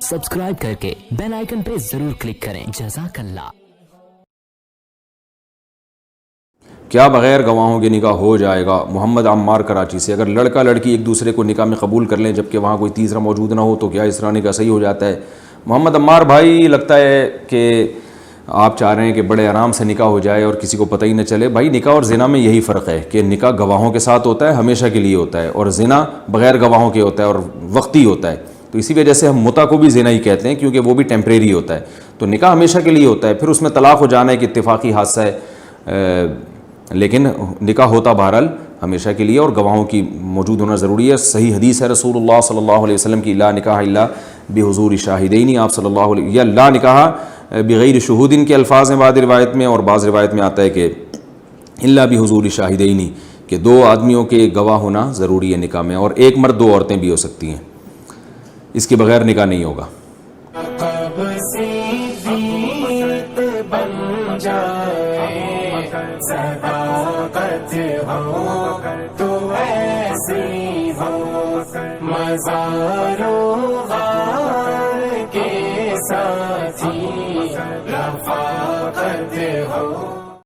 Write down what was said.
Subscribe करके bell icon पे जरूर क्लिक करें। जज़ाकल्लाह। क्या बग़ैर गवाहों के निकाह हो जाएगा? मोहम्मद अम्मार कराची से। अगर लड़का लड़की एक दूसरे को निकाह में कबूल कर लें जबकि वहाँ कोई तीसरा मौजूद ना हो तो क्या इस तरह निकाह सही हो जाता है? मोहम्मद अम्मार भाई, लगता है कि आप चाह रहे हैं कि बड़े आराम से निकाह हो जाए और किसी को पता ही न चले। भाई, निकाह और ज़िना में यही फ़र्क है कि निकाह गवाहों के साथ होता है, हमेशा के लिए होता है, और ज़िना बग़ैर गवाहों के होता है और वक्ती होता है। तो इसी वजह से हम मुता को भी ज़िना ही कहते हैं, क्योंकि वो भी टेम्परेरी होता है। तो निकाह हमेशा के लिए होता है, फिर उसमें तलाक़ हो जाना एक इत्तेफाक़ी हादसा है, लेकिन निकाह होता बहरहाल हमेशा के लिए और गवाहों की मौजूद होना ज़रूरी है। सही हदीस है रसूलुल्लाह सल्लल्लाहु अलैहि वसल्लम की, ला निकाह इल्ला बिहुज़ूरि शाहिदैन। आप सल्लल्लाहु अलैहि या ला निकाह बिग़ैर शुहूदिन के अल्फाज हैं बाद रिवायत में, और बाज़ रिवायत में आता है कि इल्ला बिहुज़ूरि शाहिदैन, कि दो आदमियों के गवाह होना ज़रूरी है निकाह में, और एक मर्द दो औरतें भी हो सकती हैं, इसके बगैर निकाह नहीं होगा। सदाकत हो तो ऐसी हो, मज़ारों के साथी रफ़ाकत हो।